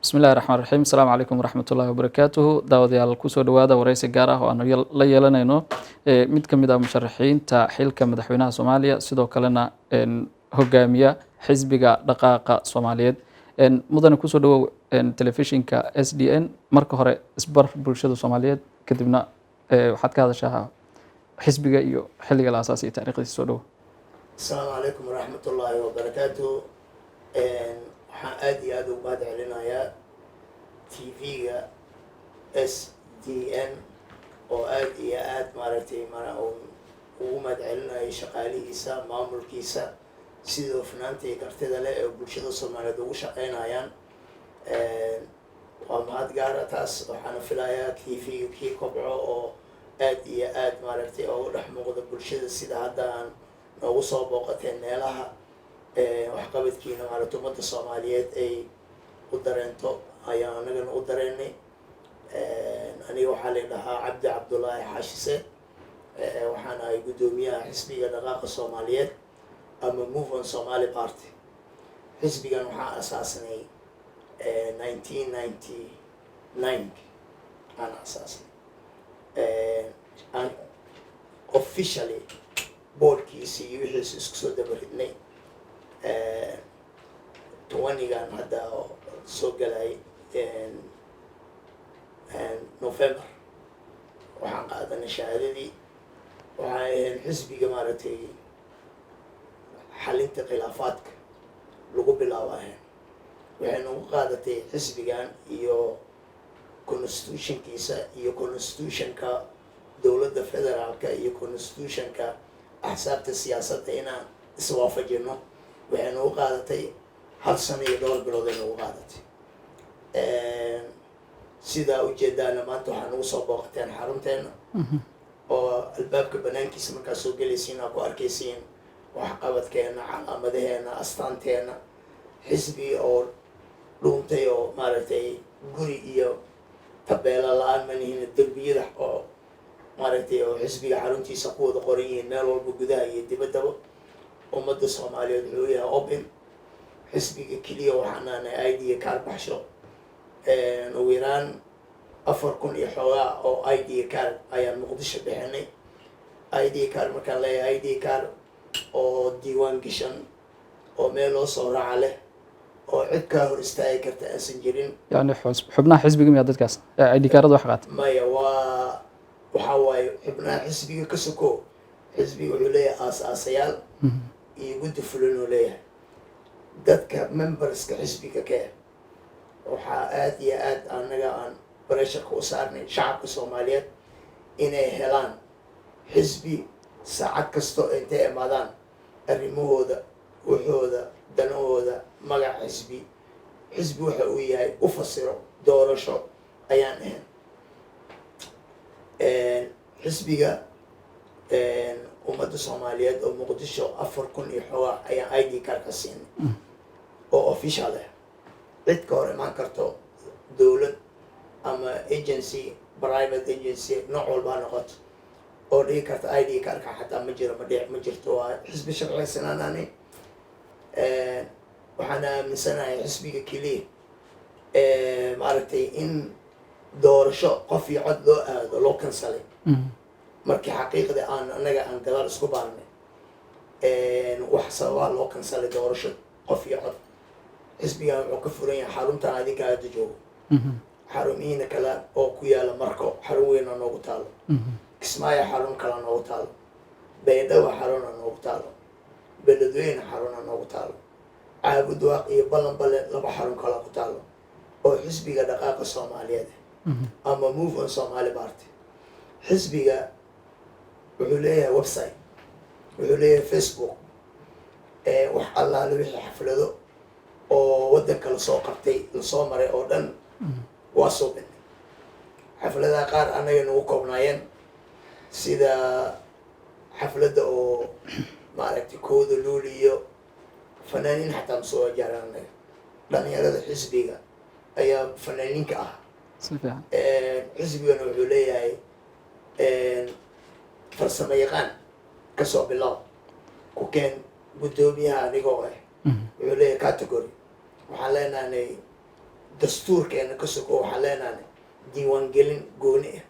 بسم الله الرحمن الرحيم السلام عليكم ورحمة الله وبركاته داوديال kusoo dhawaada wareysi gaar ah oo aan la yeelanayno mid ka mid ah musharaxiinta xilka madaxweynaha Soomaaliya sidoo kalena hogaamiya xisbiga dhaqaaqa Soomaaliyeed mudane kusoo dhawow telefishinka SDN marka hore isbar bulshada Soomaaliyeed kadibna waxaad ka hadashaa xisbiga iyo xilliga la aasaasay taariikhdiisa soo dhawow السلام عليكم ورحمة الله وبركاته waxaan aad iyo aad ugu mahad celinayaa TV-ga SDN oo aad iyo aad maaragtay ugu mahad celinayo shaqaalihiisa maamulkiisa sida hufnaanta iyo kartida leh ee bulshada Soomaaliyeed ugu shaqeynayaan waa mahad gaara taas waxaana filayaa TV-ga kii kobco oo aad iyo aad maaragtay ugu dhex muuqda bulshada sida hadda aan noogu soo booqateen meelaha waxqabadkiina maaragtay ummadda Soomaaliyeed ay u dareento ayaan anagana u dareennay aniga waxaa la dhahaa Cabdi Cabdullaahi Xaashise waxaan ahay guddoomiyaha xisbiga dhaqaaqa Soomaaliyeed ama Move on Somali Party xisbigan waxaa asaasnay 1999 aan asaasnay officially boardkiisi iyo wixiisi isku soo dabaridnay 20gan hadda soo galay November waxaan qaadanay shahaadadii waxaan ahayn xisbiga maaragtay xalinta khilaafaadka lagu bilaabo ahayn waxay nagu qaadatay xisbigan iyo constitutionkiisa iyo constitutionka dowladda federaalka iyo constitutionka axsaabta siyaasadda inaan iswaafajino waxay nagu qaadatay hal sano iyo dhowr bilood ay nagu qaadatay sidaa ujeedaana maanta waxaa nagu soo booqateen xarunteena oo albaabka banaankiisa markaa soo gelaysiin aa ku arkaysiin waxqabadkeena calaamadaheena astaanteena xisbi oo dhuuntay oo maaragtay guri iyo tabeela la-aan manihiin derbiyada oo maaragtay oo xisbiga xaruntiisa ku wada qoran yihiin meel walba gudaha iyo dibaddaba ummadda Soomaaliyeed wuxuu yahay open xisbiga keliya waxaanaanay ID card baxsho ugu yaraan 4,000 iyo xoogaa oo ID card ayaan Muqdisho bixinay ID card markaan leeyahay ID card oo diiwaan gashan oo meel loo soo raaca leh oo cid kaa hor istaagi karta aansan jirin yani xubnaha xisbiga miyaa dadkaas ID cardada wax qaata maya waxaa waaye xubnaha xisbiga ka soko xisbiga wuxuu leeyahay aasaasayaal iyo guddi fulin uu leeyahay dadka memberska xisbiga ka waxaa aad iyo aad anaga aan pressureka u saarnay shacabka Soomaaliyeed inay helaan xisbi saacad kasto intay imaadaan arrimahooda waxooda danahooda magac xisbi waxa uu yahay u fasiro doorasho ayaan ahayn xisbiga ummadda Soomaaliyeed oo Muqdisho 4,000 iyo xoogaa ayaan ID card ka siinay oo official ah cid ka hor imaan karto dowlad ama agency private agency nooc walba ha noqoto oo dhigi karta ID cardka xataa ma jirto waa xisbi sharciyeysananaanay waxaan aaminsanahay xisbiga keliya maaragtay in doorasho qof iyo cod loo aado loo kansalay markii xaqiiqda anaga aan gadaal isku baarnay wax sababaa loo kansalay doorasho qof iyo cod xisbigan wuxuu ka furan yahay xaruntan adinka hadda joogo xarumihiina kale oo ku yaala Marko xarun weyn oo noogu taalo Kismaayo xarun kale noogu taalo Baydhabo xarun noogu taalo Beledweyne xarun noogu taalo Caabud Waaq iyo Balanbale laba xarun kale ku taalo oo xisbiga dhaqaaqa Soomaaliyeed ama Move on Somali Party xisbiga wuxuu leeyahay website wuxuu leeyahay Facebook wax allaale wixii xaflado oo waddanka lasoo qabtay lasoo maray oo dhan waa soo bixinay xafladaha qaar anaga nagu koobnaayeen sida xafladda oo maaragtay kooda luuliyo fanaaniin xataa ma soo gaaraan anaga dhalinyarada xisbiga ayaa fanaaniinka ah xisbigana wuxuu leeyahay farsamo yaqaan kasoo bilow ku keen guddoomiyaha anigoo wuxuu leeyahay category waxaan leenahay dastuurkeena ka soko waxaan leenahay diiwaangelin gooni ah.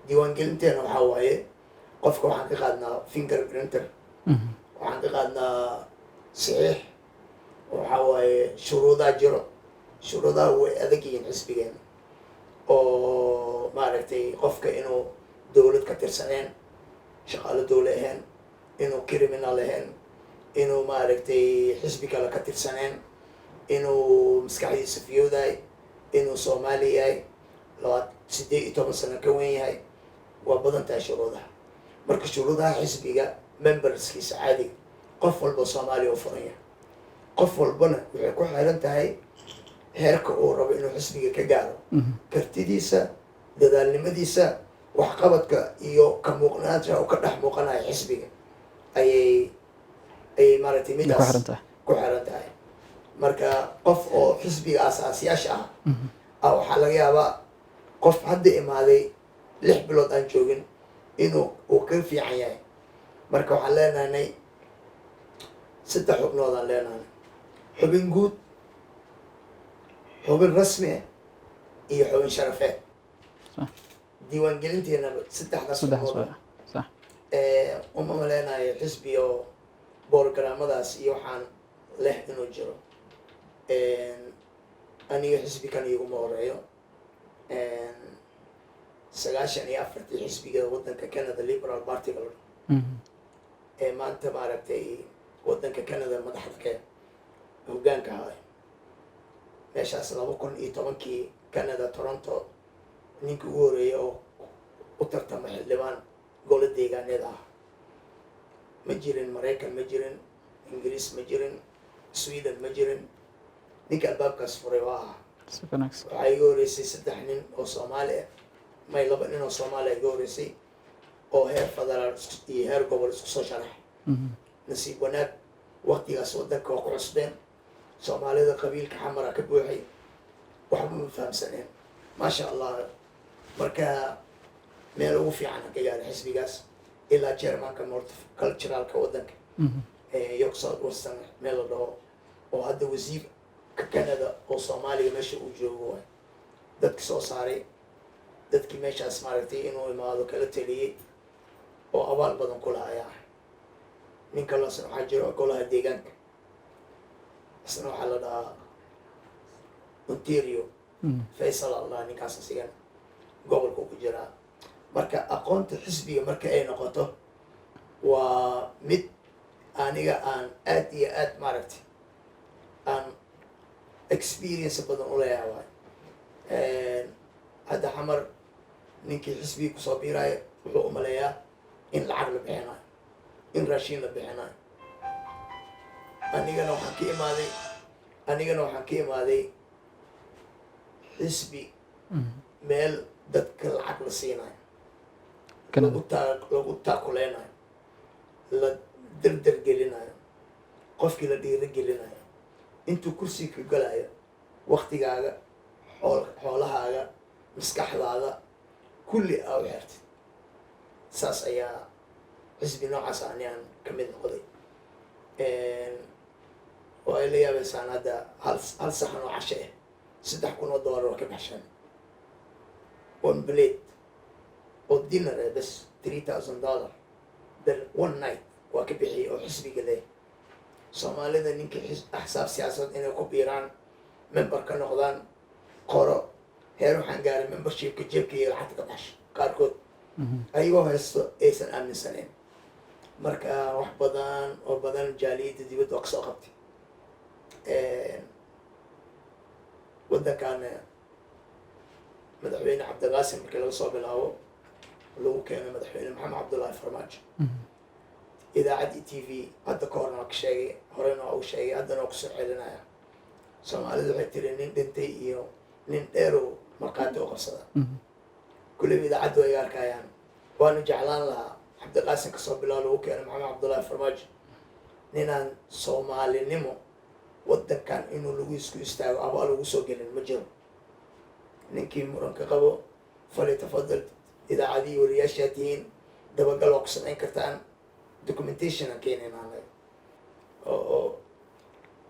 diiwaangelinteena waxaa waaye qofka waxaan ka qaadnaa finger printer, waxaan ka qaadnaa saxiix, waxaa waaye shuruudaa jiro. shuruudaha way adag yihiin xisbigeena oo maaragtay qofka inuu dowlad ka tirsaneen, shaqaalo dowla ahayn, inuu criminal ahayn, inuu maaragtay xisbi kale ka tirsaneen, inuu maskaxdiisa fiyoodahay, inuu soomaali yahay, 18 sano ka weyn yahay. waa badan tahay shuruudaha. marka shuruudaha xisbiga memberskiisa caadiga qof walba soomaaliya u furan yahay. qof walbana waxay ku xiran tahay heerka uu rabo inuu xisbiga ka gaaro, kartidiisa, dadaalnimadiisa, waxqabadka iyo ka muuqnaanshaha uu ka dhex muuqanayo xisbiga ayay maaragtay midaas ku xiran tahay. marka qof oo xisbiga aasaasiyaasha ah waxaa laga yaabaa qof hadda imaaday 6 bilood aan joogin uu ka fiican yahay. marka waxaan leenahay 3 xubnood aan leenahay: xubin guud, xubin rasmi ah, iyo xubin sharafeed. diiwaangelinteena 3daas xubnood uma maleynayo xisbi oo borogramadaas iyo waxaan leh inuu jiro. aniga xisbi kan iguma horeeyo. 94 xisbiga wadanka Canada Liberal Party maanta maaragtay wadanka Canada madaxda ka hoggaanka ahay. meeshaas 2010kii Canada Toronto ninkii ugu horeeyay oo u tartama xildhibaan golo deegaaneed ah. ma jirin Maraykan, ma jirin Ingiriis, ma jirin Sweden, ma jirin. ninka albaabkaas furay waa waxaa iga horeysay 3 nin oo Soomaali ah, may 2 nin oo Soomaali iga horeysay oo heer federaal iyo heer gobol isku soo sharaxay. nasiib wanaag waqtigaas wadanka waa ku cusbeen. soomaalida qabiilka xamara ka buuxay, waxba ma fahamsaneen. maasha allah. marka meel ugu fiican ka gaaray xisbigaas ilaa chairmanka multiculturalka wadanka York South Western meel la dhaho, oo hadda wasiirka Canada oo Soomaaliya meesha uu joogo waay. dadki soo saaray, dadkii meeshaas maaragtay inuu imaado kala taliyey oo abaal badan ku lahayaa. ninka laasna waxaa jiro golaha deegaanka, isna waxaa la dhahaa Ontario Faisal allah, ninkaas asigan gobolka ku jiraa. marka aqoonta xisbiga marka ay noqoto waa mid aniga aan aad iyo aad maaragtay aan experience badan u leeyahay waay. hadda xamar ninkii xisbiga kusoo biiraayo wuxuu u maleeyaa in lacag la bixinayo, in raashin la bixinayo. anigana waxaan ka imaaday xisbi meel dadka lacag la siinayo, lagu taakuleynayo, la dardar gelinayo, qofkii la dhiiro gelinayo. intuu kursiga ka galayo waktigaaga, xoolahaaga, maskaxdaada kulli aa u xertid. saas ayaa xisbi noocaas anigaan ka mid noqday. oo ay la yaabeysaan hadda hal saxan oo casho ah $3,000 oo ka baxshan. 1 plate oo dinner ah bas $3,000 then 1 night waa ka bixiyay oo xisbiga leh. soomaalida ninkii axsaab siyaasad inay ku biiraan, member ka noqdaan, qoro heer waxaan gaaray membershipka jeebka iyo lacagta ka baxsha qaarkood ayagoo haysto aysan aaminsaneen. marka wax badan oo badan jaaliyadda dibadda waa kasoo qabtay. wadankan madaxweyne cabdiqaasim markii laga soo bilaabo lagu keenay madaxweyne maxamed cabdullaahi farmaajo. idaacadii TV hadda ka horna waa ka sheegay, horena waa u sheegay, haddana waa kusoo celinaya. soomaalidu waxay tiri nin dhintay iyo nin dheerow markhaati u qabsada. kulliba idaacaddu ay arkayaan. waanu jeclaan lahaa cabdiqaasim kasoo bilaabo lagu keenay maxamed cabdullaahi farmaajo ninaan soomaalinimo wadankan inuu lagu isku istaago abaal ugu soo gelin ma jiro. ninkii muranka qabo falitafadal, idaacadii wariyaashaa tihiin, dabagal waa ku samayn kartaan. documentation aan keenaynaanay oo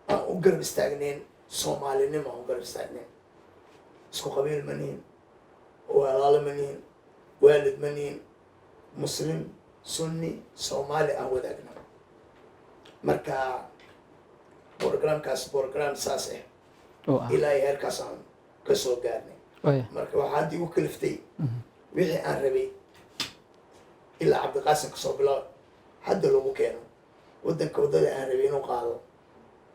aan u garab istaagnayn soomaalinimo aan u garab istaagnayn. isku qabiil ma nihin walaalo ma nihin waalid ma nihin muslim sunni soomaali aan wadaagna marka programkaas program saas ilaa heerkaas aan ka soo gaarnay marka waxaa hadda igu kaliftay wixii aan rabay ilaa cabdiqaasim kasoo bilaab hadda lagu keeno waddanka waddada aan rabay inuu qaado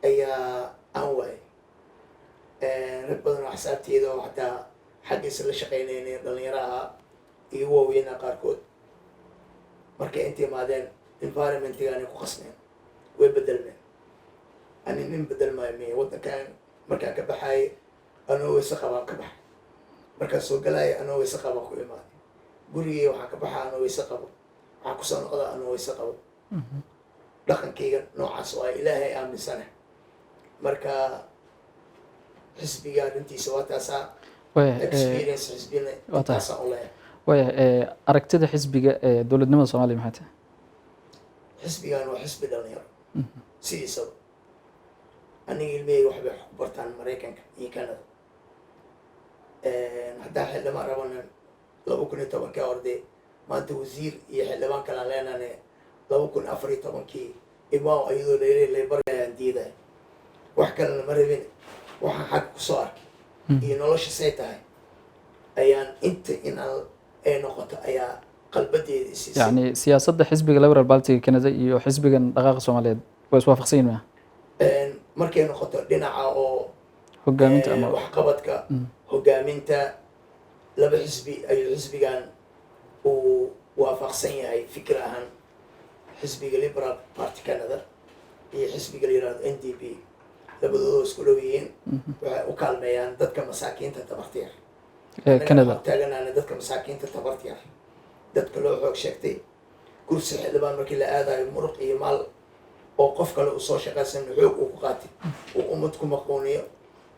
ayaa aan waayay rag badan oo xisaabteeda oo xataa xaggiisa la shaqaynaynay dhalinyaro ahaa iyo waaweynaa qaarkood markay inta imaadeen environmentigaanay ku qasneen way bedelmeen ani nin bedel maayo miya waddankan markaan ka baxaay anoo wayse qabaan ka baxay markaan soo galaaya anoo wayse qaba ku imaaday gurigay waxaan ka baxaa anoo wayse qabo waxaan kusoo noqdaa anoo wayse qabo dhaqankayga noocaas oo ilaahay aaminsana marka xisbiga arrintiisa waa taasaa experience xisbina taasaa u leeyahay waya aragtida xisbiga ee dowladnimada soomaaliya maxay tahay xisbigan waa xisbi dhalinyaro sidiisaba aniga ilmaheyga waxbay wax ku bartaan maraykanka iyo canada haddaa xildhibaan rabana 2010 orday maanta wasiir iyo xildhibaan kalaan leenane 2014 imaam ayadoo laybarayaan diiday wax kalena ma rabin waxaan xagga kusoo arkay iyo nolosha say tahay ayaan inta inaan ay noqoto ayaa qalbadeeda isiisay yani siyaasadda xisbiga liberal party canada iyo xisbigan dhaqaaqa soomaaliyeed way iswaafaqsan yihiin ma markay noqoto dhinaca oo hogaaminta ama waxqabadka hogaaminta laba xisbi ayuu xisbigan uu waafaqsan yahay fikir ahaan xisbiga liberal party canada iyo xisbiga la yirahdo n d p labadooda isku dhow yihiin waxay u kaalmeeyaan dadka masaakiinta tabarta yar canada taaganaana dadka masaakiinta tabarta yar dadka loo xoog sheegtay kursi xildhibaan markii la aadayo muruq iyo maal oo qof kale uu soo shaqaysan xoog uu ku qaatay uu ummad ku maquuniyo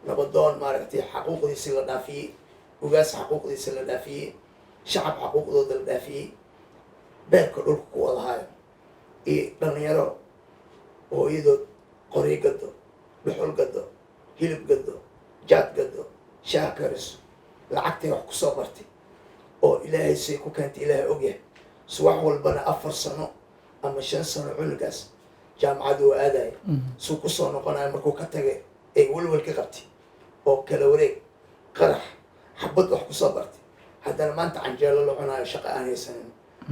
nabadoon maaragtay xaquuqdiisi la dhaafiyey ugaas xaquuqdiisi la dhaafiyey shacab xaquuqdooda la dhaafiyey beerka dhulka ku wadahaayo iyo dhalinyaro hooyadood qoryo gado dhuxul gado hilib gado jaad gado shaah kariso lacagtay wax kusoo bartay oo ilaahay say ku keentay ilaahay ogyahay subax walbana 4 sano ama 5 sano cunugaas jaamacadu waa aadaya suu kusoo noqonayo markuu ka tagay ay welwel ka qabtay oo kala wareeg qarax xabad wax kusoo bartay haddana maanta canjeelo la cunaayo shaqo aan haysanin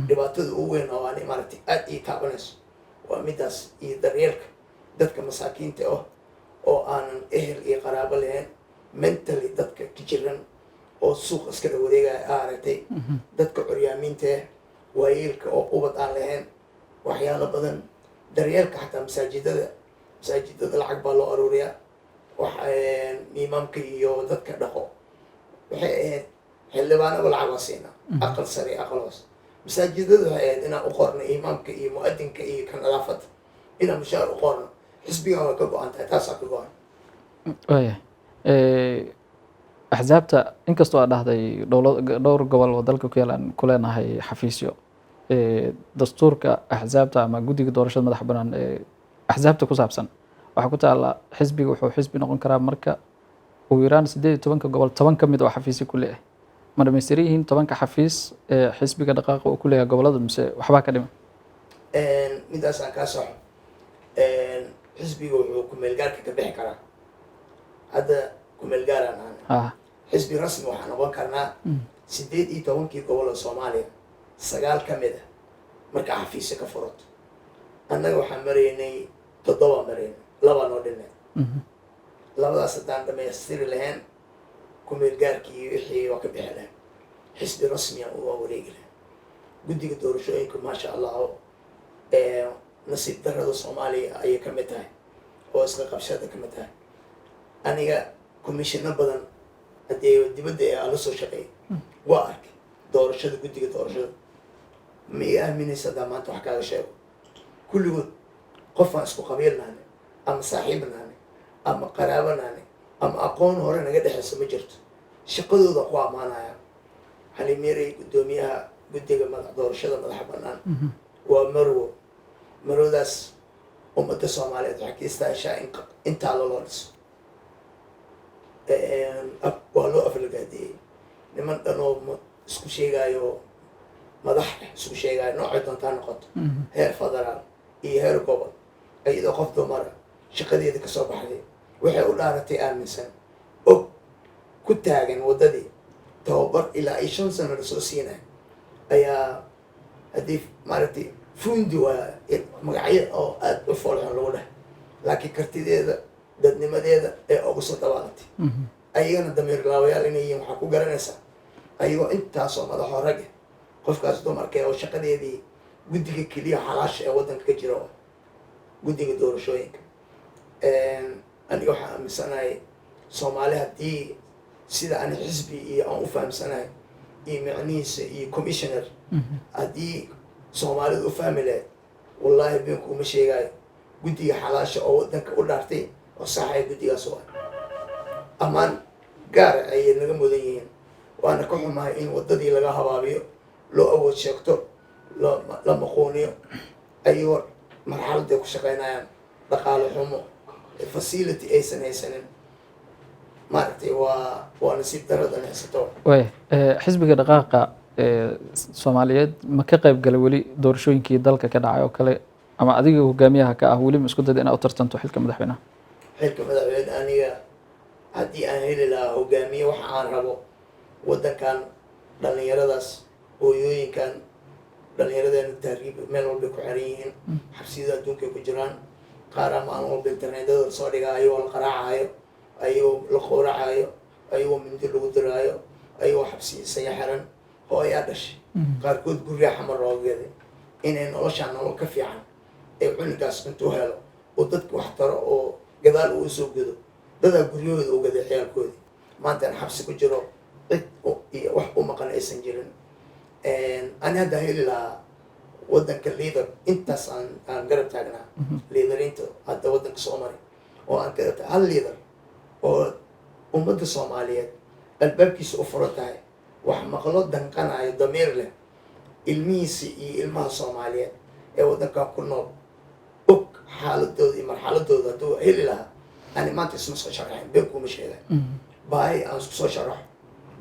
dhibaatada ugu weyn oo aan maaragtay aad ii taabanayso waa midaas iyo daryeelka dadka masaakiinta ah oo aanan ehel iyo qaraabo lahayn mentally dadka ka jiran oo suuqa iskala wareegaya aragtay dadka curyaamiinta waayeelka oo ubad aan lahayn waxyaalo badan daryeelka xataa masaajidada lacag baa loo aruuriyaa imaamka iyo dadka dhaqo waxay ahayd xildhibaanaba lacag waa siinaa aqal sare aqal hoos masaajidada waxay ahayd inaan u qorno imaamka iyo mu-adinka iyo ka nadaafadda inaan mushaar u qorno xisbigan waa ka go-an tahay taasaa ka go-an waya axsaabta inkastoo aad dhahday dhowr gobol oo dalka ku yaal aan ku leenahay xafiisyo dastuurka axsaabta ama guddiga doorashada madax banaan ee axsaabta ku saabsan waxaa ku taala xisbiga wuxuu xisbi noqon karaa marka ugu yaraan 18 gobol 10 ka mid oo xafiisyo ku leeyahay ma dhamaystiran yihiin 10ka xafiis ee xisbiga dhaqaaqa uu ku leeyahay gobolada mise waxbaa ka dhiman midaas aan kaa soxo xisbiga wuxuu kumeelgaarka ka bixi karaa hadda kumeelgaaraan ahan xisbi rasmi waxaa noqon karnaa 18 gobol oo soomaaliya 9 ka mid ah markaa xafiisyo ka furato annaga waxaan maraynay 7 maraynay 2 noo dhinay labadaas haddaan dhamaystiri lahayn kumeelgaarkii wixii waa ka bixi lahayn xisbi rasmiya waa wareegi lahayn guddiga doorashooyinka maasha allah nasiib darrada soomaaliya ayay ka mid tahay oo isla qabshada ka mid tahay aniga commissiono badan haddii dibadda ee aan la soo shaqeeyay waa arkay doorashada guddiga doorashada ma ii aaminaysa haddaa maanta wax kaaga sheego kulligood qofaan isku qabiil nahnay ama saaxiib nahnay ama qaraabo nahnay ama aqoon hore naga dhexeyso ma jirto shaqadooda ku ammaanaya xalimeerey guddoomiyaha guddiga doorashada madaxa bannaan waa marwo marwadaas ummadda soomaaliyeed waxay ka istaashaa intaa loo dhiso waa loo aflagaadi niman dhan oo isku sheegayo madax isku sheegayo noocay doontaa noqoto heer federaal iyo heer gobol iyadoo qof dumara shaqadeeda kasoo baxday waxay u dhaaratay aaminsan og ku taagan waddadii tababar ilaa ay 5 sano lasoo siinay ayaa haddii maaragtay fundi waa magacyo oo aada u foolxun lagu dheh laakiin kartideeda dadnimadeeda ee ugu soo dabaalatay ayagana damiir laawayaal inay yihiin waxaa ku garanaysaa ayagoo intaasoo madaxoo rag ah qofkaas dumarka oo shaqadeedii guddiga keliya xalaasha ee waddanka ka jira guddiga doorashooyinka aniga waxaan aaminsanahay soomaali haddii sida ani xisbi iyo aan u fahamsanahay iyo micnihiisa iyo commissioner haddii soomaalidu u fahmi lahayd wallaahi beenku uma sheegaayo guddiga xalaasha oo waddanka u dhaartay oo saxaya guddigaas oo ah ammaan gaara ayay naga mudan yihiin waana ka xumahay in waddadii laga habaabiyo loo awood sheegto la maquuniyo ayagoo marxaladday ku shaqaynayaan dhaqaale xumo facility aysan haysanin maaragtay waa nasiib daradan haysato way xisbiga dhaqaaqa soomaaliyeed ma ka qayb galay weli doorashooyinkii dalka ka dhacay oo kale ama adiga hogaamiyaha ka ah weli ma isku dayda inaad u tartanto xilka madaxweynaha xilka madaxweyne aniga haddii aan heli lahaa hogaamiye waxa aan rabo waddankan dhallinyaradaas hooyooyinkan dhallinyaradeena tahriib meel walbay ku xiran yihiin xabsiyada adduunkay ku jiraan qaar ama aan walba internetyada lasoo dhigaa ayagoo la qaraacayo ayagoo la qooracayo ayagoo mindi lagu diraayo ayagoo xabsiyisaya xiran oo ayaa dhashay qaarkood guryaa xamar looga gaday inay noloshaan nolol ka fiican ee cunigaas intuu helo oo dadka wax taro oo gadaal uu soo gudo dadaa guryahooda u gaday ciyaalkoodii maantaan xabsi ku jiro cid iyo wax u maqan aysan jirin ani haddaan heli lahaa waddanka leader intaas aan garab taagnaa liidariinta hadda waddanka soo maray oo aan garab taag hal leader oo ummadda soomaaliyeed albaabkiisa u furan tahay wax maqlo danqanayo damiir leh ilmihiisa iyo ilmaha soomaaliyeed ee waddankan ku nool og xaaladooda iyo marxaladooda hadduu heli lahaa ani maanta isma soo sharaxayn been kuma sheegan baahi aan isku soo sharaxo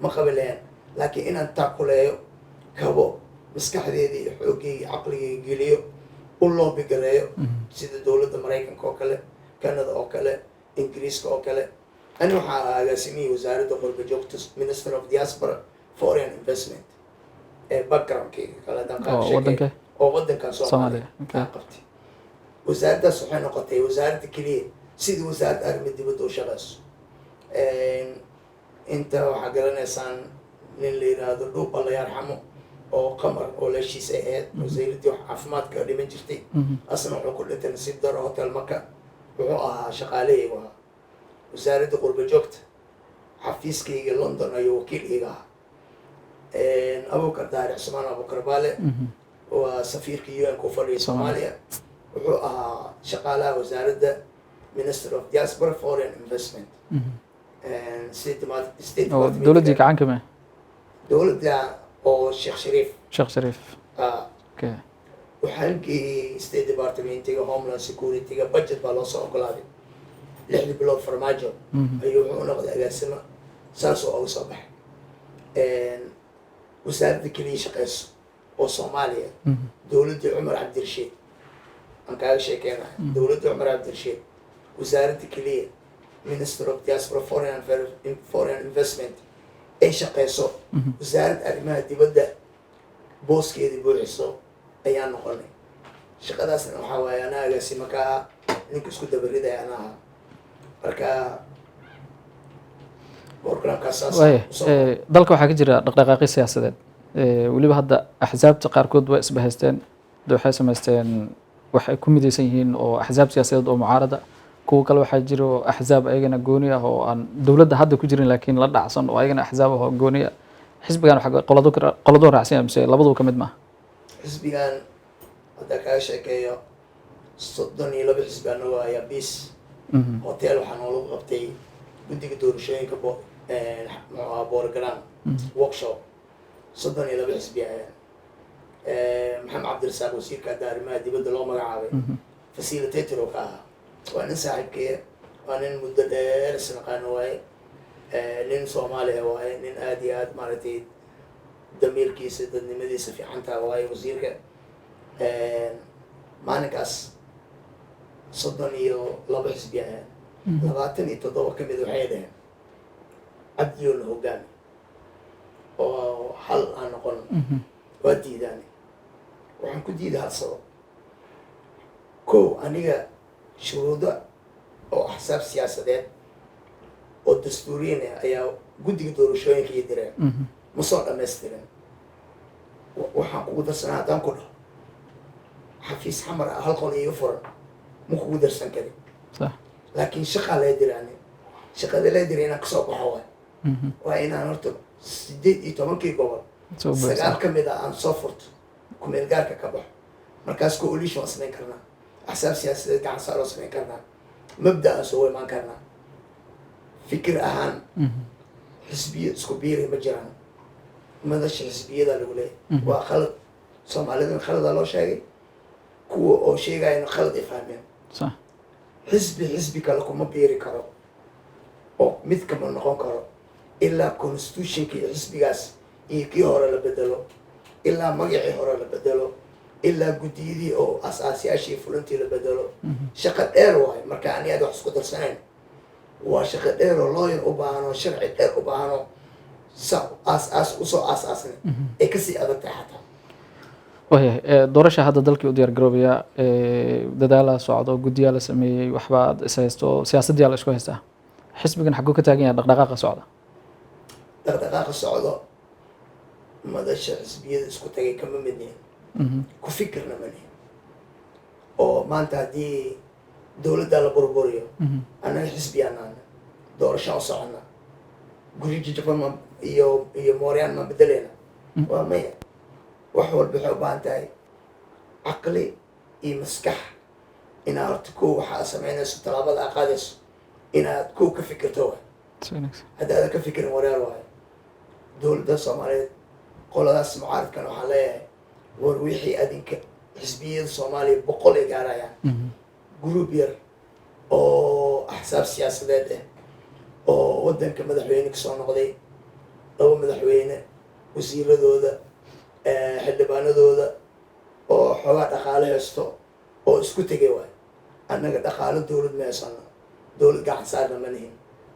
ma qabi lahayn laakiin inaan taakuleeyo kabo maskaxdeedii iyo xooggeyga caqligeyga geliyo u loobigareeyo sida dowladda maraykanka oo kale canada oo kale ingiriiska oo kale ani waxaa ahaa agaasimihii wasaaradda qurba joogta minister of diaspora foreign investment ee backgroundkeyga kale haddaan oo waddankan soomaaliya kaa qabtay wasaaraddaas waxay noqotay wasaaradda keliya sidii wasaaradda arrimaha dibadda u shaqeyso inta waxaa garanaysaan nin la yiraahdo dhuuba la yarxamo oo qamar oo leeshiis ay ahayd wasaaradii wax caafimaadka dhiman jirtay asna wuxuu ku dhintay nasiib daro hotel maka wuxuu ahaa shaqaalehaygu ahaa wasaaradda qurba joogta xafiiskayga london ayuu wakiilkayga ahaa abukar daaric cusmaan abukar baale waa safiirka un ku fadhiya soomaaliya wuxuu ahaa shaqaalaha wasaaradda minister of diaspora foreign investment dowladdii gacanka me dowladda oo sheekh shariif okay waxaan geeyey state departmentiga homeland securityga budget baa loo soo ogolaaday 6 bilood farmaajo ayuu wuxuu noqday agaasimo saas oo uga soo baxay wasaaradda keliya shaqeyso oo soomaaliya dowladdii cumar cabdirashiid aan kaaga sheekeynayo dowladdii cumar cabdirashiid wasaaradda keliya minister of diaspora foreign investment ay shaqeyso wasaaradda arrimaha dibadda booskeedii buuxiso ayaan noqonay shaqadaasna waxaa waaye anaa agaasimo ka ah ninka isku dabaridaya ana ahaa marka dalka waxaa ka jira dhaqdhaqaaqyo siyaasadeed weliba hadda axsaabta qaarkood waa isbahaysteen waxay samaysteen waxay ku midaysan yihiin oo axsaab siyaasadeed oo mucaarada kuwa kale waxaa jira oo axsaab ayagana gooni ah oo aan dowladda hadda ku jirin laakiin la dhacsan oo ayagana axsaab ah oo gooni ah xisbigan qolado raacsan yahay mise labaduu ka mid maaha xisbigan hadda kaga sheekeeyo 32 xisbi anagoo ayaa bis hotel waxaa noolagu qabtay guddiga doorashooyinka boorgalaan workshop 32 xisbi ayaan maxamed cabdirasaaq wasiirka hadda arrimaha dibadda loo magacaabay facilitator oo ka ahaa waa nin saaxiibkeeya waa nin muddo dheer isnaqaano waaye nin Soomaali ah waaye, nin aad iyo aad maaragtay damiirkiisa dadnimadiisa fiican tahay waaye wasiirka. maalinkaas 32 xisbi ahaan 27 ka mid waxay dhaheen cabdiyoona hogaami oo hal aan noqon. waa diidaan. waxaan ku diiday hal sabab. kow, aniga shuruudo oo axsaab siyaasadeed oo dastuuriyin ah ayaa guddiga doorashooyinka ii direen, ma soo dhamaystirin. waxaan kugu darsanaa haddaan ku dhaho xafiis xamar ah hal qol iiga furan ma kugu darsan karin. laakiin shaqaa lee diraan. shaqada lee diray inaan kasoo baxo waay. waa inaan horta 18 gobol 9 ka mid ah aan soo furto kumeel gaarka ka baxo. markaas coalition waan samayn karnaa, axsaab siyaasadeed gacan saaroo samayn karnaa, mabda aan soo imaan karnaa. fikir ahaan xisbiya isku biiri ma jiraan. madasha xisbiyada lagu leeyahay waa khalad. soomaalidana khaladaa loo sheegay, kuwa oo sheegayana khalad ay fahmeen. xisbi kale kuma biiri karo oo mid kama noqon karo ilaa constitutionka iyo xisbigaas iyo kii hore la bedelo, ilaa magacii hore la bedelo, ilaa guddiyadii oo asaasiyaashii fulintii la bedelo. shaqo dheer waayo. marka ani aad wax isku darsanayn waa shaqo dheer oo looyan u baahano, sharci dheer u baahano, usoo aasaasna ay kasii adag tahay xataa. waayahay doorasha hadda dalkii u diyaar garoobaya, dadaala socdo, guddiyaa la sameeyey, waxba aad is haysto, siyaasaddiyaa la isku haystaa. xisbigan xaguu ka taagan yahay dhaqdhaqaaqa socda? dhaqdhaqaaqa socdo madasha xisbiyada isku tagay kama midnihin, ku fikirna ma nihin. oo maanta haddii dowladda la burburiyo annaga xisbiyaan naana, doorashaan u soconna, guri jajaban iyo mooryaan ma bedeleyna. waa maya. wax walba waxay u baahan tahay caqli iyo maskax inaad horta kow waxaa samaynayso, tallaabada aa qaadayso inaad kow ka fikirto waay. haddaadan ka fikirin wareer waayo. dowladda Soomaaliyeed qoladaas mucaaradkan waxaan leeyahay war wixii adinka xisbiyada Soomaaliya 100 ay gaarayaan. group yar oo axsaab siyaasadeed ah oo wadanka madaxweyne kasoo noqday, 2 madaxweyne, wasiiradooda, xildhibaanadooda oo xoogaa dhaqaale haysto oo isku tegay waay. annaga dhaqaalo dowlad ma haysano, dowlad gacan saarna ma nihin,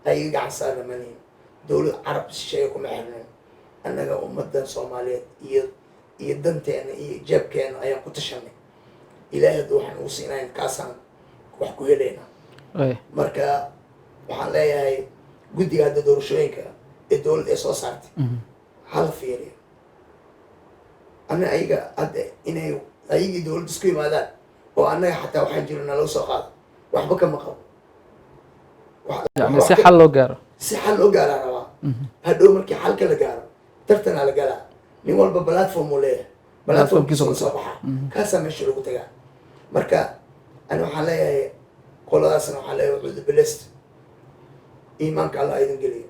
ayaga gacan saarna ma nihin, dowlad carab shisheeye kuma xirnin. annaga ummadan Soomaaliyeed iyo danteena iyo jeebkeena ayaan ku tashanay. ilaahay hadduu waxaan ugu siinayn kaasaan wax ku helaynaa. marka waxaan leeyahay guddiga hadda doorashooyinka ee dowlad ee soo saartay hala fiiriyo. ana ayaga hadda inay ayagii dowladda isku yimaadaan oo annaga xataa waxaan jiro nalaga soo qaado waxba kama qabo. يعني si xal loo gaaro. si xal loo gaaraa rabaa. hadhow markii xalka la gaaro tartanaa la galaa. nin walba platform uu leeyahay, platformkiisa soo baxaa, kaasaa meesha lagu tagaa. marka ani waxaan leeyahay qoladaasna waxaan leeyahay cuudu bilest iimaanka alla idin geliyo.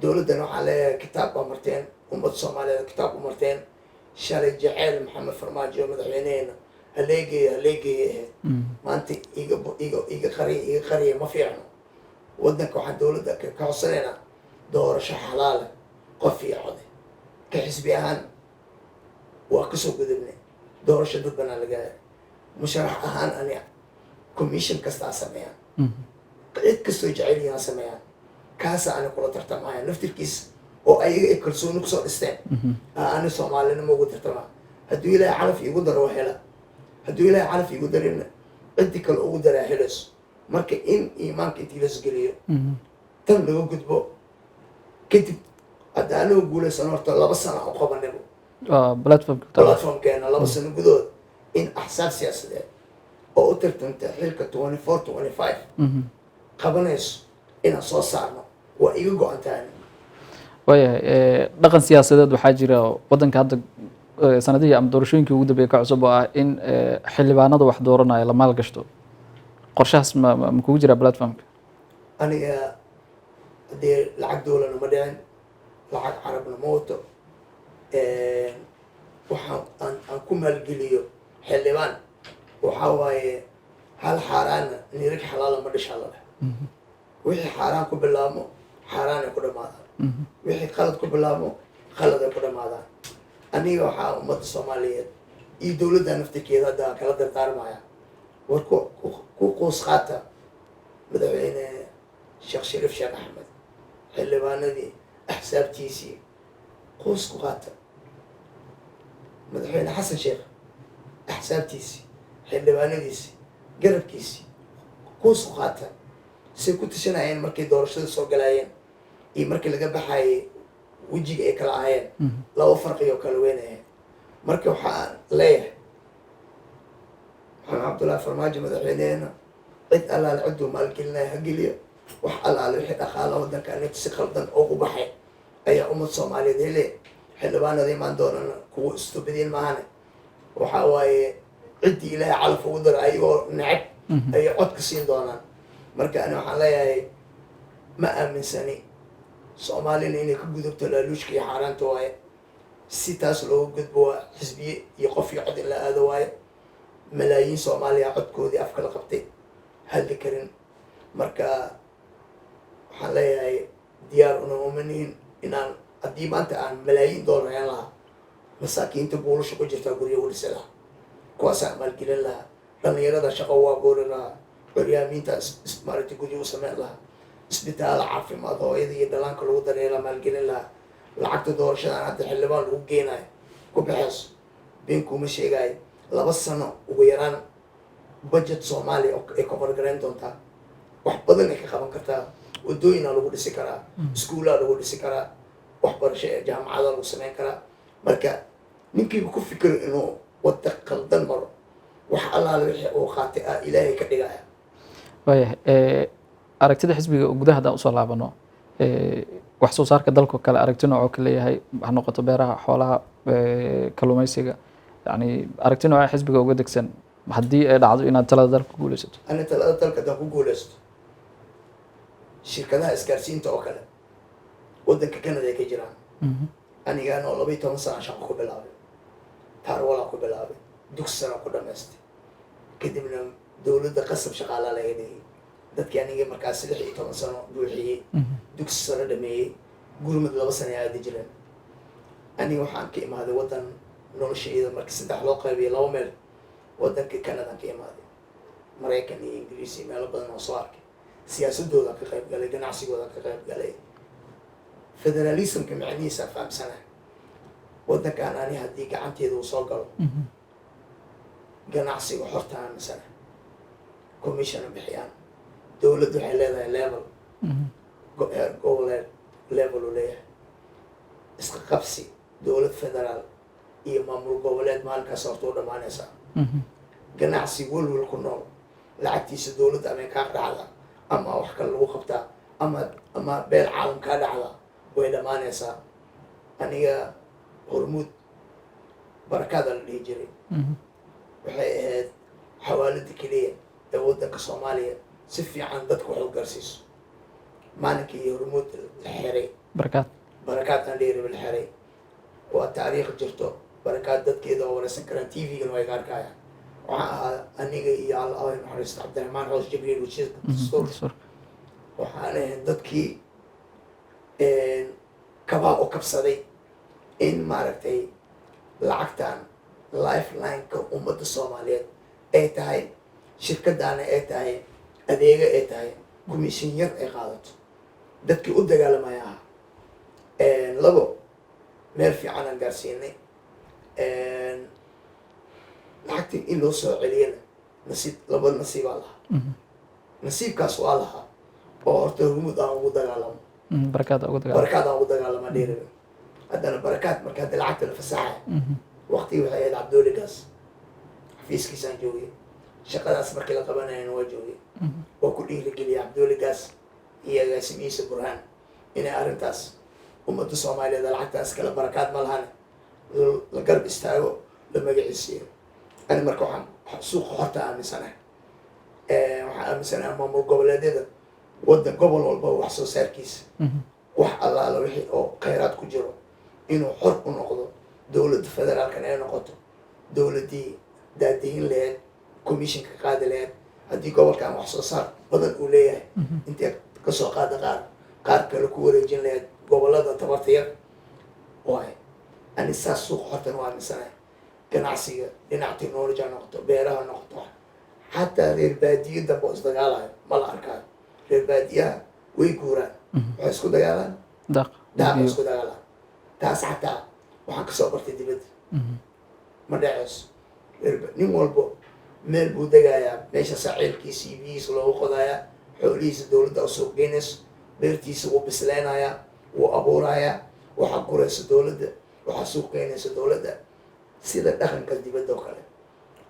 dowladdana waxaan leeyahay kitaab baa marteen, ummadda Soomaaliyeed kitaab u marteen. shalay jaceyl maxamed farmaajo madaxweyneheena haleegeeye ahayd. maanta iga qariya ma fiicno. wadanka waxaan dowladda ka codsanaynaa doorasho xalaala, qof iyo code. ka xisbi ahaan waa kasoo gudubnay, doorasho dad banaan laga helay. musharax ahaan ani commission kastaa sameeyaan, cid kastoo jecel yahaan sameeyaan. kaasa ani kula tartamaya naftirkiisa oo ayaga ay kalsooni kusoo dhisteen. ani Soomaalinimo ugu tartamaa. hadduu ilaahay calaf iigu daro waa hela, hadduu ilaahay calaf iigu darina ciddi kale ugu daraa helayso. marka in iimaanka intii las geliyo tan laga gudbo kadib hadda anagu guulaysan horta 2 sano u qabanaybo platformkeena 2 sano gudood in axsaab siyaasadeed oo u tartanta xilka 24-25 qabanayso inaan soo saarno waa iga go-an tahay. waayahay dhaqan siyaasadeed waxaa jira wadanka hadda sanadihii ama doorashooyinkii ugu dambeeyay ka cusub oo ah in xildhibaanada wax dooranaya la maalgashto. qorshahaas ma kugu jiraa platformka? aniga haddii lacag dowlana ma dhicin, lacag carabna ma wato. waxaan aan ku maalgeliyo xildhibaan waxaa waaye hal xaaraana nirig xalaala ma dhishaa la dheh. wixii xaaraan ku bilaabmo xaaraan ay ku dhamaadaan wixii qalad ku bilaabo qalad ay ku dhamaadaan aniga waxaa ummadda soomaaliyeed iyo dowladda naftirkeeda hadda kala dardaarmaya war ku quus qaata madaxweyne sheekh shariif sheekh axmed xildhibaanadii axsaabtiisii quus ku qaata madaxweyne xasan sheekh axsaabtiisii xildhibaanadiisii garabkiisii quus ku qaata say ku tashanayeen markay doorashada soo galaayeen iyo markii laga baxayay wejiga ay kala ahayeen laba farqi oo kala weynayeen marka waxaan leeyahay maxamed cabdullaahi farmaajo madaxweyneena cid allaale cidduu maalgelinaya ha geliyo wax allaale wixii dhaqaala waddanka anita si qaldan ugu baxay ayaa ummad soomaaliyeed hele xildhibaanada imaan doonana kuwa istubadiin maahane waxaa waaye ciddii ilaahay calaf ugu daro ayagoo necab ayay cod ka siin doonaan marka ani waxaan leeyahay ma aaminsani soomaalina inay ka gudubto laaluushka iyo xaaraanta waaye si taas looga gudbo waa xisbiye iyo qof iyo cod in la aado waaye malaayiin soomaaliya codkoodii afka la qabtay hadli karin marka waxaan leeyahay diyaar una umanihin inaan haddii maanta aan malaayiin doolar heen lahaa masaakiinta buulasha ku jirtaa guryo welisa lahaa kuwaasaan maalgelin lahaa dhalinyarada shaqo waa goori lahaa curyaamiinta maaragtay guryo u sameyn lahaa isbitaala caafimaad hooyada iyo dhalaanka lagu daryeela maalgelin lahaa lacagta doorashadan hadda xildhibaan lagu geenayo ku baxeyso been kuma sheegayo 2 sano ugu yaraan budget soomaaliya ay ka horgarayn doontaa wax badan ay ka qaban kartaa wadooyinaa lagu dhisi karaa iskuulaa lagu dhisi karaa waxbarasho ee jaamacada lagu sameyn karaa marka ninkiiba ku fikiro inuu wadda qaldan maro wax allaale wixii uu qaatay ilaahay ka dhigaya waayahay aragtida xisbiga gudaha haddaan usoo laabano wax soo saarka dalka kale aragti noocoo ka leeyahay ha noqoto beeraha xoolaha kalluumaysiga yani aragti noocaa xisbiga uga degsan haddii ay dhacdo inaad talada dalka ku guuleysato ani talada dalka haddaan ku guuleysto shirkadaha isgaarsiinta oo kale waddanka canada ay ka jiraan anigaan oo 12 sano shaqo ku bilaabay taarwalaa ku bilaabay dugsi sana ku dhamaystay kadibna dowladda qasab shaqaalaa laga dhigay dadkii anigii markaas 16 sano buuxiyey dugsi sano dhameeyey gurmud 2 sano ay aadi jireen aniga waxaan ka imaaday waddan noloshayda markii 3 loo qaybiyay 2 meel waddanka canada ka imaaday maraykan iyo ingiriis iyo meelo badan oo soo arkay siyaasadooda ka qayb galay ganacsigooda ka qayb galay federalismka macnihiisa fahamsana waddankan ani haddii gacanteeda uu soo galo ganacsiga xorta aaminsana commissiona bixiyaan dowladdu waxay leedahay level goboleed level uu leeyahay iska qabsi dowlad federaal iyo maamul goboleed maalinkaas horta u dhammaanaysaa ganacsi welwel ku nool lacagtiisa dowladda ama kaa dhacda ama wax kale lagu qabtaa ama beel caalam kaa dhacda way dhammaanaysaa aniga hormuud barakaada la dhihi jiray waxay ahayd xawaalada keliya ee waddanka soomaaliya si fiican dadka wax u gaarsiiso maalinkii hormuud la xiray barakaad aan dhihi raba la xiray waa taariikh jirto barakaad dadkeeda oo wareysan karaan tvgana way ka arkayaan waxaan ahaa aniga iyo alla naxariista cabdiraxmaan xoos jibriil wasiirka dastuur waxaan ahayd dadkii kabaa u kabsaday in maaragtay lacagtan lifelineka ummadda soomaaliyeed ay tahay shirkadaana ay tahay adeega ay tahay commission yar ay qaadato dadkii u dagaalamaya aha 2 meel fiican aan gaarsiinay lacagtii in loo soo celiyana nasiib 2 nasiibaa lahaa nasiibkaas waa lahaa oo horta hormuud aan ugu dagaalamo barakaad aan ugu dagaalama dheeraba haddana barakaad marka hadda lacagta la fasaxaya waqtigii waxay ahayd cabdooligaas xafiiskiisaan joogay shaqadaas markii la qabanayana waa joogay waa ku dhiirigeliya cabdooligaas iyo agaasimihiisa burhaan inay arrintaas ummadda soomaaliyeed lacagtaas kale barakaad ma lahane la garab istaago la magaciisiiyo ani marka waxaan suuqa horta aaminsanahay waxaan aaminsanahay maamul goboleedyada waddan gobol walba wax soo saarkiisa wax allaala wixii oo khayraad ku jiro inuu xor u noqdo dowladda federaalkana ay noqoto dowladdii daadihin laheyd commissionka qaadi laheyd haddii gobolkan wax soo saar badan uu leeyahay intee kasoo qaada qaar qaar kale ku wareejin lahayd gobolada tabarta yar waay ani saas suuq hortan waa aaminsanay ganacsiga dhinac technology ha noqoto beeraha ha noqoto xataa reer baadiyo dambe oo isdagaalayo ma la arkaayo reer baadiyaha way guuraan waxay isku dagaalaan daaq isku dagaalaan taas xataa waxaan kasoo bartay dibadda ma dhaceyso nin walbo meel buu degayaa meesha saciilkiisa iyo biyihiisa loogu qodayaa xoolihiisa dowladda u suuq geynayso beertiisa wuu bisleynayaa wuu abuurayaa waxaa guraysa dowladda waxaa suuq geynaysa dowladda sida dhaqanka dibadda oo kale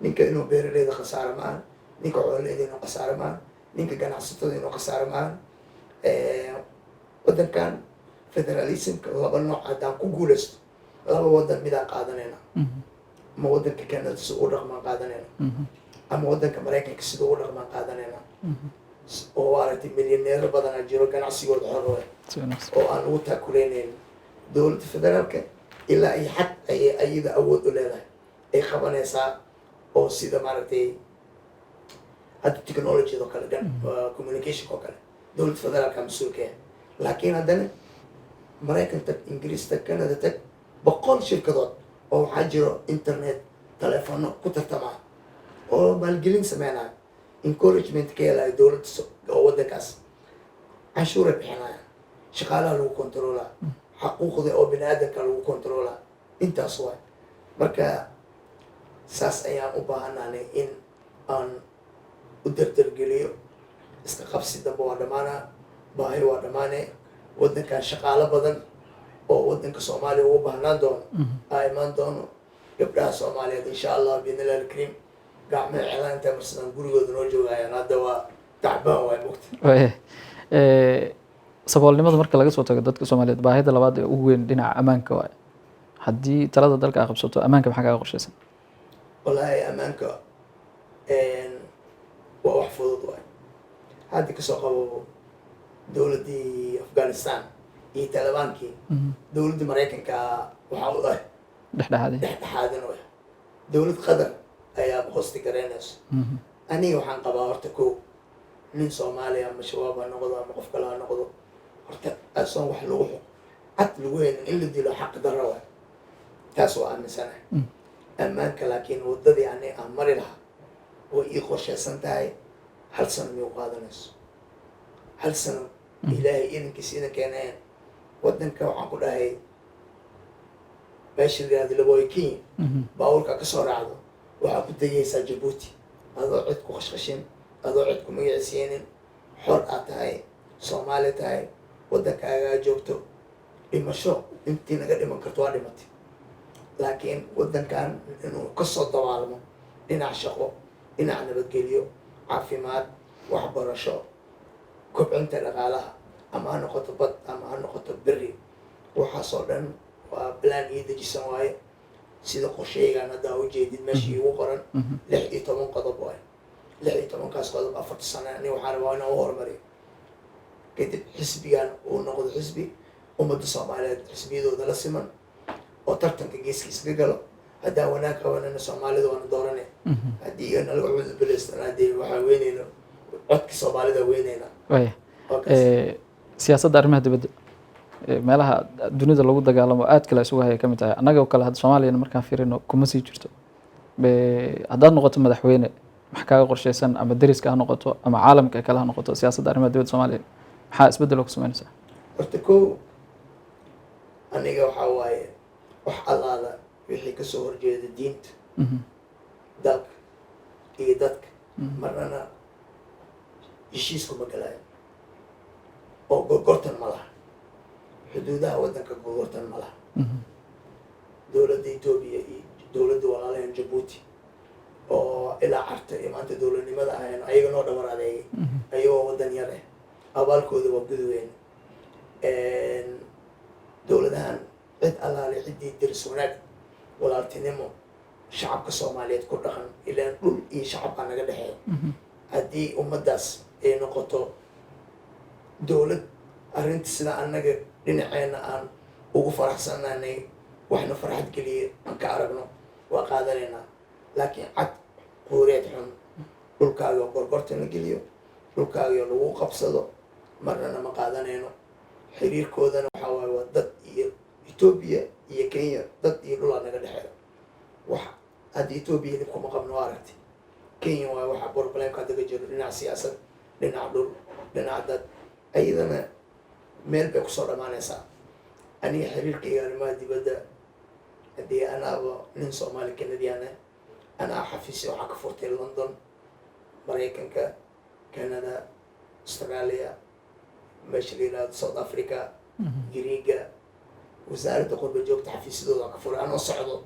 ninka inuu beeraleyda khasaaro maahan ninka xoololeyda inuu khasaaro maahan ninka ganacsatada inuu khasaaro maahan waddankan federalismka laba nooc haddaan ku guulaysto laba waddan midaan qaadanayna ama waddanka Canada sida u dhaqmaan qaadanayna ama waddanka Maraykanka sida u dhaqmaan qaadanayna oo aragtay milyaneero badan oo jiro ganacsigooda xor oo aan ugu taakuleynaynin dowladda federaalka ilaa ay xad ay ayada awood u leedahay ay qabanaysaa oo sida maaragtay hadda technology oo kale communication oo kale dowladda federaalka mas-uulka ah laakiin haddana Maraykan tag Ingiriis tag Canada tag 100 shirkadood oo waxaa jiro internet telefono ku tartamaa oo maalgelin sameynaya encouragement ka helaya dowladda oo waddankaas canshuura bixinaya shaqaalaha lagu kontroolaa xaquuqda oo biniaadanka lagu kontroolaa intaas waay marka saas ayaan u baahannahay in aan u dardargeliyo iska qabsi dambe waa dhamaanaa baahi waa dhamaanee waddankan shaqaalo badan oo waddanka Soomaaliya ugu baahnaan doono aa imaan doono gabdhaha Soomaaliyeed insha Allah biidhnillah alkariim gacmo cilaanta marsadaan gurigooda noo joogayaan hadda waa tacbaan waay mugta saboolnimada marka laga soo tago dadka Soomaaliyeed baahida labaad ee ugu weyn dhinaca ammaanka waay haddii talada dalka ay qabsato ammaanka maxaa kaaga qorshaysan wallaahi ammaanka waa wax fudud waay hadda kasoo qabo dowladdii Afghanistan iyo Talibaankii dowladda Maraykanka waxaa u ah dhexdhexaadin waay dowlad Qatar ayaa hoosti garaynayso aniga waxaan qabaa horta kow nin Soomaaliya ama shabaab ha noqdo ama qof kale ha noqdo horta asoon wax lagu cad lagu heynin in la dilo xaq darro waay taas waa aaminsanahay ammaanka laakiin waddadii ani aan mari lahaa way ii qorshaysan tahay hal sano miyuu qaadanayso hal sano ilaahay idinkiisa idin keeneen waddanka waxaan ku dhahay meesha la yihahdo Laboy Kenya baabuurka ka soo raacdo waxaa ku tegaysaa Djibouti adoo cid ku qashqashin adoo cid ku magiciisiyeenin xor aad tahay Soomaali tahay waddankaagaa joogto dhimasho intii naga dhiman karto waa dhimatay laakiin waddankan inuu kasoo dabaalmo dhinac shaqo dhinac nabadgelyo caafimaad waxbarasho kobcinta dhaqaalaha ama ha noqoto bad ama ha noqoto beri waxaasoo dhan waa plan ii dejisan waaye sida qorsheygaan hadda ujeedid meesha iigu qoran 16 qodob waaye 16kaas qodob 4 sano ani waxaan rabaa inaan u horumariyo kadib xisbigan uu noqdo xisbi ummadda Soomaaliyeed xisbiyadooda la siman oo tartanka geeskiisa ka galo haddaan wanaag qabanana Soomaalida waana dooranay haddii nalaga cudurbilaystan haddii waxaa weynayno codka Soomaalida weynayna siyaasadda arrimaha dibadda meelaha dunida lagu dagaalamo aad kale isugu haya ka mid tahay annaga oo kale hadda Soomaaliyana markaan fiirino kuma sii jirto haddaad noqoto madaxweyne maxaa kaaga qorshaysan ama deriska ha noqoto ama caalamka kale ha noqoto siyaasadda arrimaha dibadda Soomaaliya maxaa isbeddel ku samaynaysaa horta kow aniga waxaa waaye wax allaala wixii kasoo horjeeda diinta dalka iyo dadka marnana heshiisku ma galaayo oo gorgortan ma laha xuduudaha waddanka gorgortan ma laha dowladda Itoobiya iyo dowladda walaalahan Djibouti oo ilaa carta iyo maanta dowladnimada ahayn ayaga noo dhabar adeegay ayagoo waddan yar ah abaalkooda waa gudweyn dowladahan cid allaale ciddii diris wanaag walaaltinimo shacabka Soomaaliyeed ku dhaqan ilaan dhul iyo shacabka naga dhexeeya haddii ummaddaas ay noqoto dowlad arrinta sida annaga dhinaceena aan ugu faraxsanaanay waxna farxad geliya aan ka aragno waa qaadanaynaa laakiin cad quureed xun dhulkaaga gorgorta la geliyo dhulkaaga lagu qabsado marnana ma qaadanayno xiriirkoodana waxaa waaye waa dad iyo Ethiopia iyo Kenya dad iyo dhulaa naga dhexeeya wax hadda Ethiopia dib kuma qabno aragti Kenya waa waxa problemka hadda ka jiro dhinaca siyaasad dhinaca dhul dhinaca dad ayadana meel bay kusoo dhamaanaysaa aniga xiriirkayga arrimaha dibadda haddii anaaba nin Soomaali Canadian anaa xafiisyo waxaa ka furtay London Maraykanka Canada Australia meesha la yidhaahdo South Africa Giriiga wasaaradda qurba joogta xafiisyadooda ka furay anoo socdo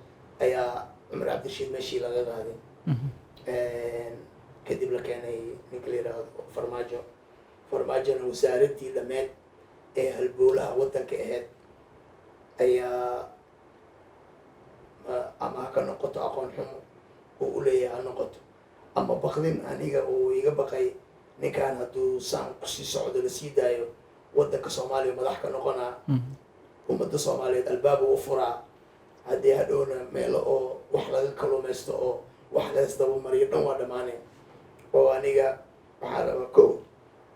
ayaa Cumar Cabdirashiid meeshii laga qaaday kadib la keenay ninka la yidhaahdo farmaajona wasaaraddii dhammeed ee halbowlaha waddanka ahayd ayaa ama ha ka noqoto aqoon xumo oo u leeyahay ha noqoto ama baqdin aniga uu iga baqay ninkan hadduu saan kusii socdo la sii daayo waddanka Soomaaliya madax ka noqonaa ummadda Soomaaliyeed albaab u furaa haddii hadhowna meelo oo wax laga kaluumaysto oo wax la isdaba mariyo dhan waa dhammaaneen oo aniga waxaa rabaa kow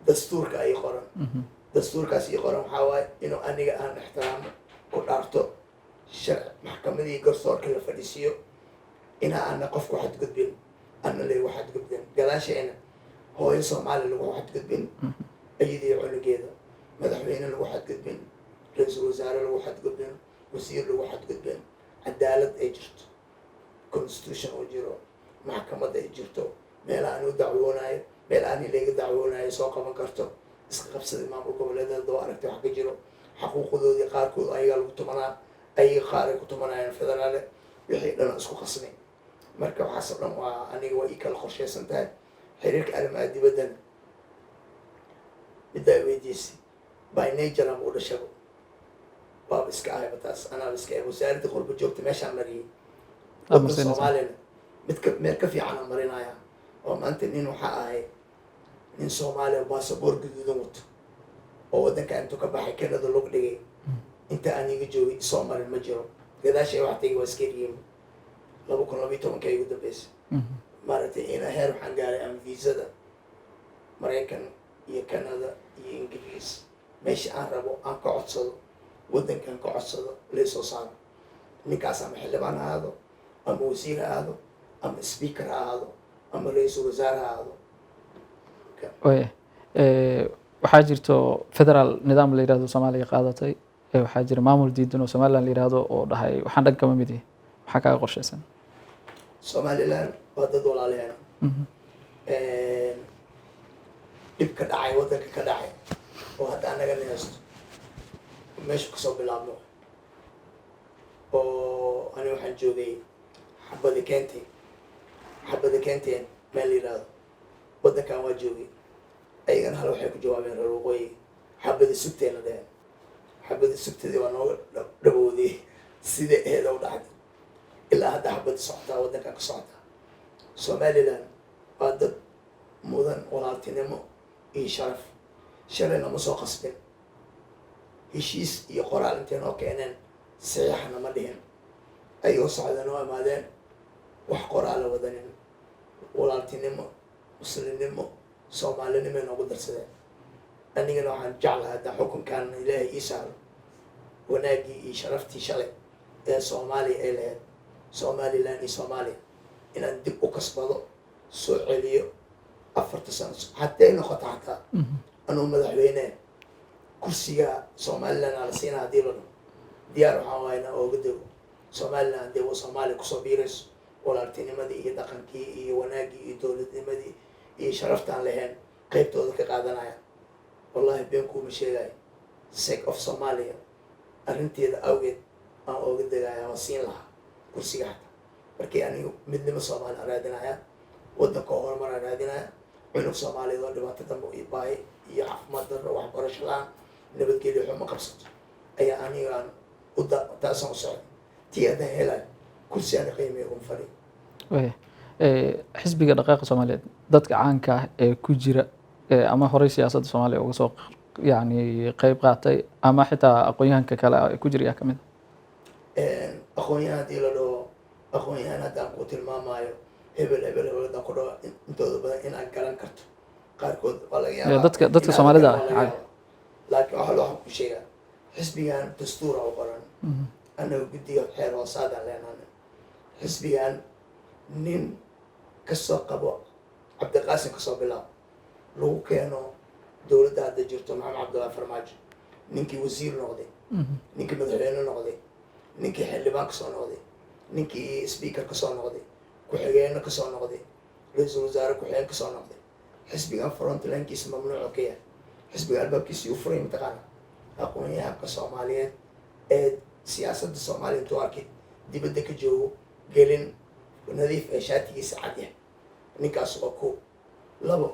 dastuurka ay qoran dastuurkaas ii qoran waxaa waaye inuu aniga aan ixtiraamo ku dhaarto sharci maxkamadii garsoorka la fadhiisiyo inaa ana qofku xadgudbin ana lagu xadgudbin gadaasheena hooyo Soomaali lagu xadgudbin ayadii cunugeeda madaxweyne lagu xadgudbin ra'iisul wasaare lagu xadgudbin wasiir lagu xadgudbin cadaalad ay jirto constitution oo jiro maxkamad ay jirto meel aan u dacwoonayo meel aan ilaga dacwoonayo soo qaban karto iska qabsadii maamul goboleedyada doo aragtay wax ka jiro xaquuqdoodii qaarkood ayagaa lagu tumanaa ayaga qaar ay ku tumanayaan federaale wixii dhan isku qasnay marka waxaasoo dhan waa aniga waa ii kala qorshaysan tahay xiriirka arrimaha dibaddana middaa weydiisay by nature ama u dhashaba baaba iska ahayba taas anaaba iska ah wasaaradda qurba joogta meeshaan mariyay waddan Soomaaliyana meel ka fiican aan marinaya oo maanta nin waxaa ahay nin Soomaaliya baasaboor gaduudan wato oo waddanka intuu ka baxay Canada loogu dhigay inta aan iga joogay soo marin ma jiro gadaashay wax tagay waa iska dhigay 2012 ugu dambeysay maaragtay ina heer waxaan gaaray aan viisada Maraykan iyo Canada iyo Ingiriis meesha aan rabo aan ka codsado waddankan ka codsado leesoo saaro ninkaas ama xildhibaan ha ahaado ama wasiir ha ahaado ama speaker ha ahaado ama ra'iisul wasaare ha ahaado waxaa jirto federal nidaam la yidhaahdo Soomaaliya qaadatay waxaa jira maamul diidan oo Somaliland la yidhaahdo oo dhahay waxaan dhan kama mid yahay maxaa kaaga qorshaysan Somaliland waa dad walaalayaal dhib ka dhacay waddanka ka dhacay oo hadda anaga nihaysto meesha kasoo bilaabno oo ani waxaan joogay xabadi keenteen meel la yidhaahdo waddankan waa joogay ayagana hal waxay ku jawaabeen reer waqooyi xabadi sugteena dheheen xabadi sugteedii waa nooga dhaboodiyey sida eeda u dhacday ilaa hadda xabadi socotaa waddankan ka socotaa Somaliland waa dad mudan walaaltinimo iyo sharaf shalayna ma soo qasbin heshiis iyo qoraal intay noo keeneen saxiixna ma dhihin ayagoo socda noo imaadeen wax qoraala wadanin walaaltinimo muslimnimo Soomaalinimo noogu darsadeen anigana waxaan jeclahay haddaan xukunkan ilaahay ii saaro wanaaggii iyo sharaftii shalay ee Soomaaliya ay lahayd Somaliland iyo Soomaaliya inaan dib u kasbado soo celiyo 4 sano haddii ay noqoto xataa anuu madaxweyne kursiga Somaliland ala siina haddii la dhaho diyaar waxaan waayna ooga dego Somaliland haddii uu Soomaaliya kusoo biirayso walaaltinimadii iyo dhaqankii iyo wanaaggii iyo dowladnimadii iyo sharaftaan lahayn qaybtooda ka qaadanaya wallahi been kuuma sheegayo sake of Somalia arrinteeda awgeed aan ooga degaya waa siin lahaa kursiga xataa markii anigu midnimo Soomaali raadinaya waddanka horumar raadinaya cunug Soomaaliyeed oo dhibaato dambe iyo baahi iyo caafimaad darro waxbarasho la'aan nabadgelyo xumo qabsato ayaa anigaan taasaan u socday tii hadda helay kursi aan qiimeeyo uun fadhi xisbiga dhaqaaqa Soomaaliyeed dadka caanka ah ee ku jira ama horey siyaasadda Soomaaliya uga soo yani qayb qaatay ama xitaa aqoonyahanka kale ee ku jira ka mid aqoonyahan haddii la dhaho aqoonyahan haddaan ku tilmaamayo hebel haddaan ku dhaho intooda badan in aad garan karto qaarkood waa laga yaabaa dadka Soomaalida laakiin waxaan ku sheegaa xisbigan dastuura u qoran annaga guddiga xeer hoosaadaan leenaana xisbigan nin kasoo qabo cabdiqaasim kasoo bilaab lagu keeno dowladda hadda jirto maxamed cabdullaahi farmaajo ninkii wasiir noqday ninkii madaxweyne noqday ninkii xildhibaan kasoo noqday ninkii speaker kasoo noqday ku-xigeenno kasoo noqday ra-iisul wasaare ku-xigeen kasoo noqday xisbigan frontlinkiisa mamnuuco ka yahay xisbiga albaabkiisii u furay mataqaana aqoon-yahanka soomaaliyeed ee siyaasadda soomaaliya intuu arkay dibadda ka joogo gelin nadiif ee shaatigiisa cad yahay ninkaas waa ko labo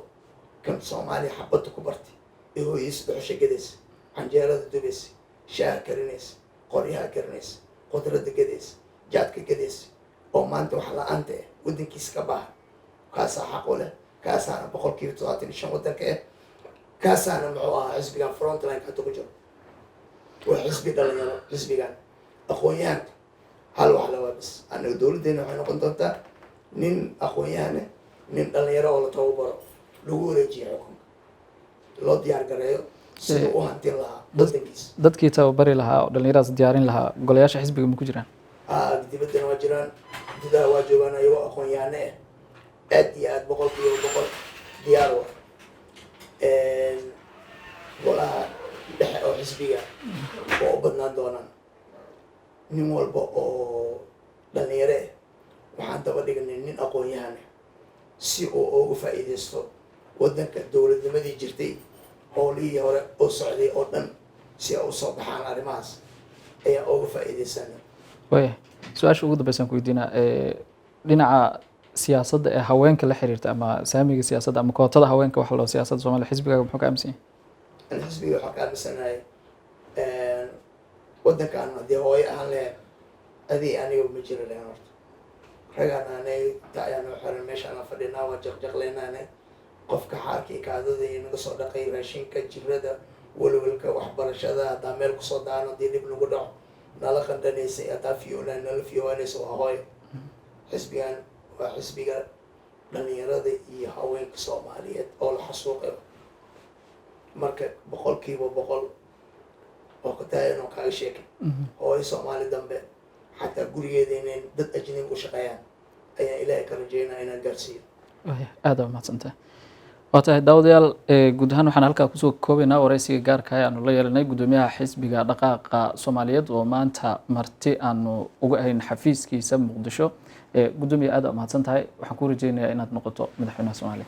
kan soomaaliya xabadda ku bartay ee hooyadiisa dhuxusha gadaysa canjeerada dubaysa shaaha karinaysa qoryaha karinaysa qudradda gadaysa jaadka gadaysa oo maanta wax la-aanta ah waddankiisa ka baaha kaasaa xaq u leh kaasaana 75% waddanka ah kaasaana muxuu ahaa xisbigan frontline hadda ku jiro waa xisbi dhalinyaro xisbigan aqoon-yahanka hal wax la waabis annaga dowladdeena waxay noqon doontaa nin aqoon-yahane nin dhalinyaro oo la tababaro lagu wareejiyo xukunka loo diyaar gareeyo sida u hantin lahaa waddankiisa dadkii tababari lahaa oo dhalinyaradaas diyaarin lahaa golayaasha xisbiga ma ku jiraan dibaddana waa jiraan gudaha waa joogaan ayagoo aqoon-yahane ah aad iyo aad 100% diyaar wa golaha dhexe oo xisbiga oo u badnaan doonaan nin walba oo dhalinyaro ah waxaan daba dhignay nin aqoon-yahan ah si uu uga faa'iidaysto waddanka dowladnimadii jirtay howlihii hore oo socday oo dhan si ay usoo baxaan arrimahaas ayaa uga faa'iidaysanay waya su-aasha ugu dambeysaan ku weydiinaa dhinaca siyaasadda ee haweenka la xiriirta ama saamiga siyaasadda ama kootada haweenka wax loo siyaasadda Soomaaliya xisbigaaga muxuu ka aaminsan yahay xisbiga waxaa ka aaminsanahay waddankan haddii hooyo ahaan lahayn adii aniga ma jiri lahayn horta ragaan aanay taayaan xiran meeshaan fadhinaa waa jaqjaqleynaanay qofka xaarkii kaadada iyo naga soo dhaqay raashinka jirada walwalka waxbarashada haddaa meel kusoo daano dii dhib nagu dhaco nala qandhanaysay haddaa fiyoolaan nala fiyoowanaysa waa hooyo xisbigan waa xisbiga dhalinyarada iyo haweenka soomaaliyeed oo la xasuuqayo marka 100% oo ka taagan oo kaaga sheekay hooyo soomaali dambe xataa gurigeeda inay dad ajnabi u shaqeeyaan ayaa ilaahay ka rajeynaa inaan gaarsiiyo aad waa mahadsantahay waa tahay daawadayaal guud ahaan waxaan halkaa kusoo koobaynaa waraysiga gaarka ah aanu la yeelanay gudoomiyaha xisbiga dhaqaaqa Soomaaliyeed oo maanta marti aanu uga ahayn xafiiskiisa Muqdisho gudoomiye aad waa mahadsantahay waxaan ku rajeynayaa inaad noqoto madaxweynaha Soomaaliya